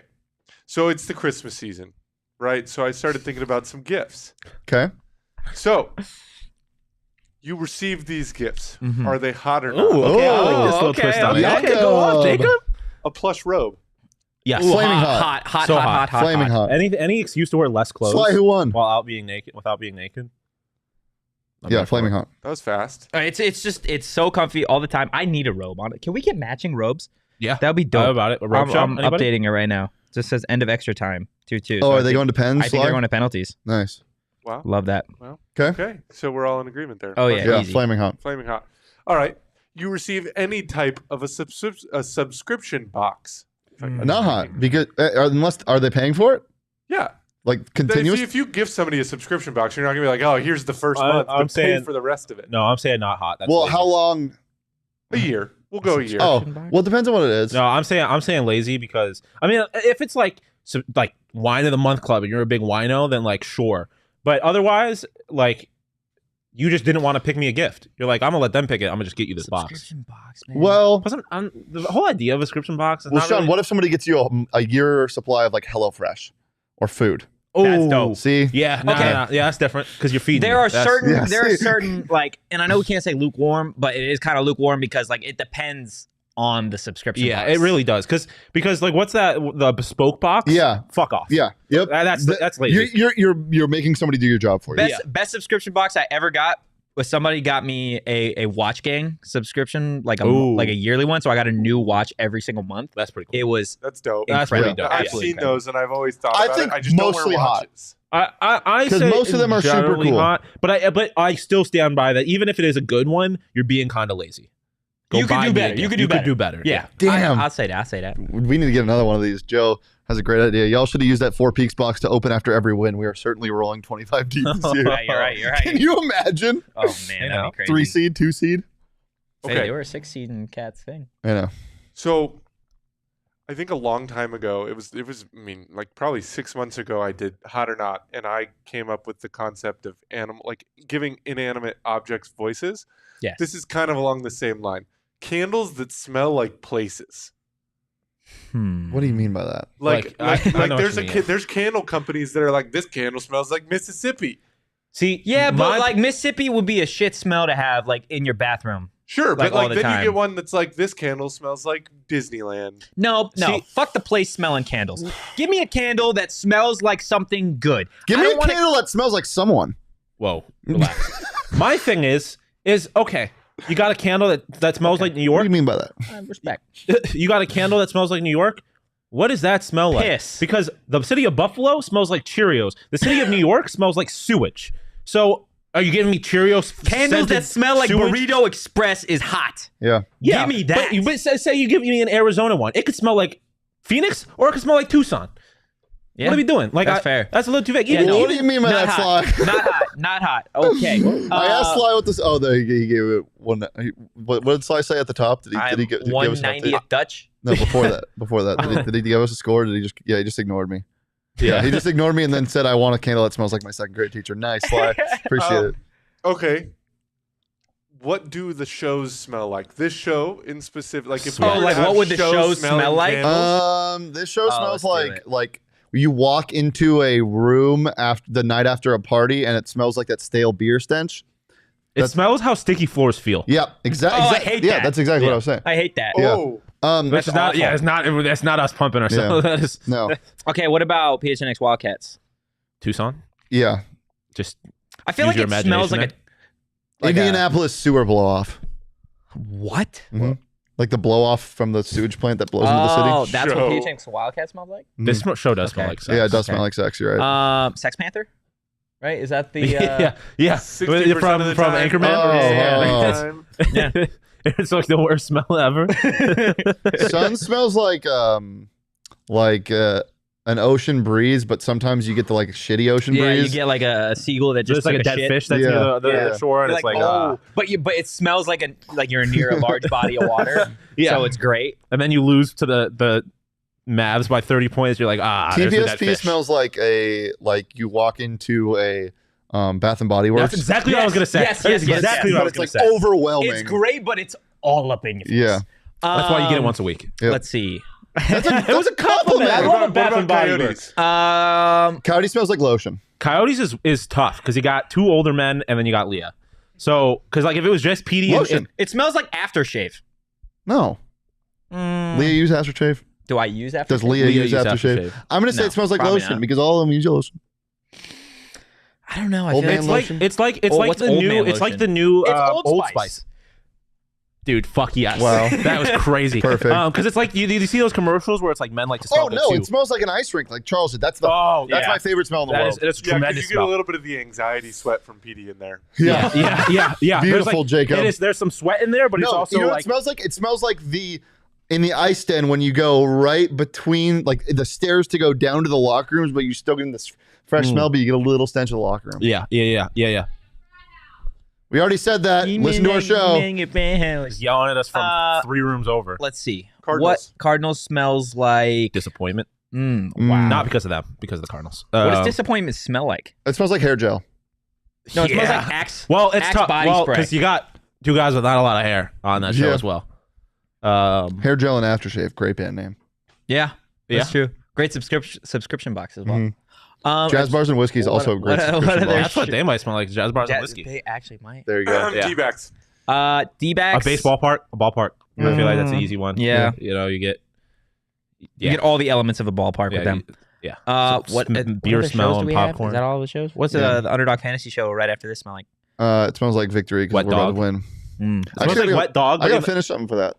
So it's the Christmas season, right? So I started thinking about some gifts. Okay. So you received these gifts. Mhm. Are they hot or not? Ooh, okay, I like this Oh, little okay, twist on it. okay. Okay, go on, Jacob. A plush robe. Yes. Ooh, Flaming hot, So hot. Flaming hot. Any excuse to wear less clothes Sly, who won? without being naked. I'm Yeah, there for flaming it. hot. That was fast. It's so comfy all the time. I need a robe on it. Can we get matching robes? Yeah. That would be How dope. about it? A robe I'm, shop? I'm Anybody? updating it right now. It just says end of extra time. 2-2. Oh, So are they going to pens? I think they're going to penalties. Nice. Wow. Love that. Okay. So we're all in agreement there. Oh, yeah. Yeah, Easy. flaming hot. Flaming hot. All right. You receive any type of a subscription box. Not hot because unless are they paying for it? Yeah. Like continuous? If you give somebody a subscriction box, you're not gonna be like, oh, here's the first I- month, I'm but pay saying- for the rest of it. No, I'm saying not hot. That's Well, lazy. how long? A year. We'll go a year. Oh, box? well, it depends on what it is. No, I'm saying lazy because I mean, if it's like wine of the month club and you're a big wino, then like sure. But otherwise, like you just didn't want to pick me a gift. You're like, I'm gonna let them pick it. I'm gonna just get you this box. Subscription box, man. Well, Plus, the whole idea of a subscription box is well, not Shawn, really... what if somebody gets you a year supply of like HelloFresh or food? That's dope. See? Yeah, no, Okay. no, yeah, that's different because you're feeding. There me. are That's- certain like, and I know we can't say lukewarm, but it is kind of lukewarm because like it depends on the subscription. Yeah, box. it really does because like what's that? The bespoke box? Yeah. fuck off. Yeah. Yep. That's lazy. You're making somebody do your job for you. Best subscription box I ever got was somebody got me a Watch Gang subscription, like Ooh. a yearly one. So I got a new watch every single month. That's pretty cool. It was That's dope. That's pretty incredible. dope. I've Absolutely seen incredible. those and I've always thought I about think it. I just don't mostly wear hot. watches. I 'Cause say most of them are super generally cool. hot, but I still stand by that. Even if it is a good one, you're being kind of lazy. Go You could buy do me a better. gift. You could do better. better. Yeah. Damn. I'll say that. I'll say that. We need to get another one of these. Joe has a great idea. Y'all should have used that 4 Peaks box to open after every win. We are certainly rolling 25 deep this year. Yeah, you're right. You're Can right. you imagine? Oh man, You know, that'd be crazy. 3 seed, 2 seed? Hey, Okay. they were a 6 seed in Cat's thing. I know. So I think a long time ago, it was I mean, like probably 6 months ago, I did Hot or Not, and I came up with the concept of giving inanimate objects voices. Yes. This is kind of along the same line. Candles that smell like places. What do you mean by that? I know what you mean. There's candle companies that are like, this candle smells like Mississippi. See, Yeah, but my- like Mississippi would be a shit smell to have like in your bathroom. Sure, Like, but all like the then time. you get one that's like, this candle smells like Disneyland. No, See- fuck the place smelling candles. Give me a candle that smells like something good. Give I me don't a wanna- candle that smells like someone. whoa, relax. My thing is okay. You got a candle that smells like New What do York. you mean by that? Respect. You got a candle that smells like New York. What does that smell like? Piss. Because the city of Buffalo smells like Cheerios. The city of New York smells like sewage. So are you giving me Cheerios? Candles that scented smell like sewage? Burrito Express is hot. Yeah. Yeah, Give me that. But say you give me an Arizona one. It could smell like Phoenix or it could smell like Tucson. Yeah. What are we doing? Like That's fair. That's a little too vague. Yeah, Even, no. What do you mean by Not that, hot. Sly? Not hot. Not hot. Okay. I asked Sly what this. Oh, there he gave it one. What did Sly say at the top? Did he give us an update? 190th Dutch. No, before that. Before that, did he give us a score? Or did he just? Yeah, he just ignored me. Yeah, he just ignored me and then said, "I want a candle that smells like my second grade teacher." Nice, Sly. Appreciate it. Okay. What do the shows smell like? This show in specific, like if Oh, we were to like, have what would the shows show smell smelling like? candles- This show smells let's do like you walk into a room after the night after a party and it smells like that stale beer stench. it smells how sticky floors feel. Yeah, exactly. Oh, I hate Yeah, that. that's exactly what I was saying. I hate that. Yeah. Oh, That's not. awful. Yeah, that's not us pumping ourselves. That is No. Okay, what about PHNX Wildcats? Tucson. Yeah. Just I feel Use like your it smells imagination like Indianapolis sewer blow off. what? Like the blow off from the sewage plant that blows into the city. Oh, that's Show. what PHNX Wildcats smells like? this show does smell Okay. like sex. Yeah, it does Okay. smell like sex. You're right. Sex Panther? Right? Is that the yeah. 60% From of the from time. Anchorman. Oh. Yeah. Yeah. It's like the worst smell ever. Sun smells like an ocean breeze, but sometimes you get the like shitty ocean Yeah, breeze. you get like a seagull that just Just like a took dead shit. fish that's Yeah. near the Yeah. shore, and You're it's like, like, oh, but it smells like you're near a large body of water. Yeah. So it's great. and then you lose to the Mavs by 30 points. You're like, there's the dead TVSP fish. smells like you walk into a Bath and Body Works. That's exactly what I was gonna say. Yes, That's yes, exactly what I was But gonna it's say. like overwhelming. It's great, but it's all up in your face. Yeah. That's why you get it once a week. Yep. Let's see. That's a compliment. I love a Bath and Body Coyotes? Works. Coyote smells like lotion. Coyotes is tough because you got 2 older men and then you got Leah. So, because like if it was just PD, Lotion. It smells like aftershave. No. Leah use aftershave? Do I use aftershave? Does Leah use aftershave? I'm going to say No, it smells like probably lotion not. because all of them use lotion. I don't know. I Old feel man like lotion? It's like what's the Old new Man it's like lotion? the new It's Old Old Spice. Spice. Dude, fuck yes. Wow. That was crazy. Perfect. Because it's like you see those commercials where it's like men like to smell Oh, good no. too. It smells like an ice rink, like Charles said. That's Oh, that's yeah. my favorite smell in the That world. is it's Yeah, because tremendous you get smell. a little bit of the anxiety sweat from PD in there. yeah. Yeah. Beautiful, There's like, Jacob. There's some sweat in there, but it's No, also you know what like it smells like? It smells like in the ice den when you go right between like the stairs to go down to the locker rooms, but you still get this fresh smell, but you get a little stench of the locker room. yeah. We already said that. Listen to our show. He's yelling at us from 3 rooms over. Let's see. Cardinals. What Cardinals smells like? Disappointment. Wow. Not because of them, because of the Cardinals. What does disappointment smell like? It smells like hair gel. No, it smells Yeah. like Axe. Well, it's Axe tough. body Well, spray. because you got 2 guys with not a lot of hair on that show Yeah. as well. Hair gel and aftershave. Great band name. Yeah, that's Yeah. true. Great subscription box as well. Mhm. Um, Jazz bars and whiskey is also a great what are subscription their box. That's what they might smell like. Jazz bars and whiskey. They actually might. There you go. Yeah. D-backs. D-backs. A baseball park, a ballpark. I feel like that's an easy one. Yeah. You know, you get. You get all the elements of a ballpark with them. Yeah. What beer other smell shows do and we have? popcorn. Is that all the shows? What's Yeah. the Underdog Fantasy show right after this smell like? It smells like victory because Wet we're about dog. to win. It smells Actually, like wet dog. I got to finish something for that.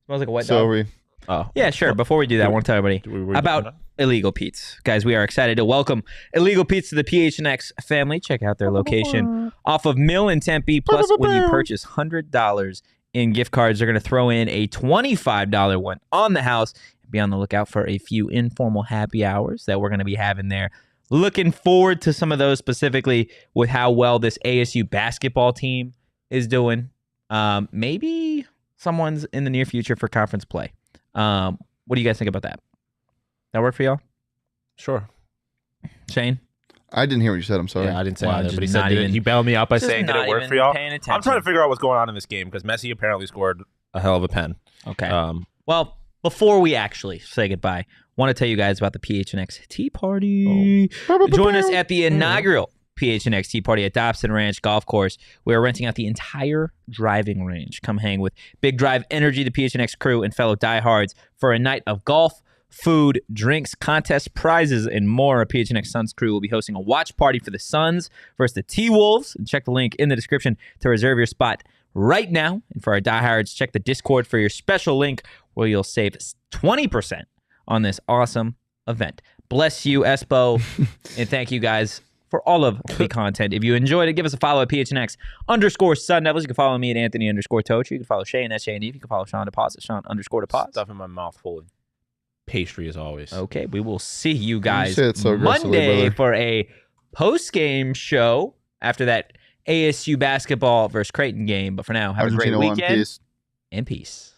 Smells like a wet So dog. we. Oh. Yeah, sure. Before we do that, I want to tell everybody about Illegal Pete's. Guys, we are excited to welcome Illegal Pete's to the PHNX family. Check out their location off of Mill in Tempe. Plus, when you purchase $100 in gift cards, they're going to throw in a $25 one on the house. Be on the lookout for a few informal happy hours that we're going to be having there. Looking forward to some of those, specifically with how well this ASU basketball team is doing. Maybe someone's in the near future for conference play. What do you guys think about that? That work for y'all? Sure. Shane? I didn't hear what you said. I'm sorry. Yeah, I didn't say Well, either, just but he said not did it. even- He bailed me out by just saying, did not it work even for y'all? paying I'm trying attention. to figure out what's going on in this game because Messi apparently scored a hell of a pen. Okay. Um, Well, before we actually say goodbye, I want to tell you guys about the PHNX Tea Party. Join us at the inaugural PHNX Tea Party at Dobson Ranch Golf Course. We are renting out the entire driving range. Come hang with Big Drive Energy, the PHNX crew, and fellow diehards for a night of golf, food, drinks, contests, prizes, and more. Our PHNX Suns crew will be hosting a watch party for the Suns versus the T-Wolves. And check the link in the description to reserve your spot right now. And for our diehards, check the Discord for your special link where you'll save 20% on this awesome event. Bless you, Espo, and thank you guys for all of the content. If you enjoyed it, give us a follow at PHNX_Sun Devils. You can follow me at Anthony_Tochi. You can follow Shane at Shane. You can follow Shawn Deposit, Shawn_Deposit. stuff in my mouth full of pastry as always. Okay, we will see you guys say it so aggressively, Monday brother. for a post-game show after that ASU basketball versus Creighton game. But for now, have a great Argentina won. weekend Peace. and peace.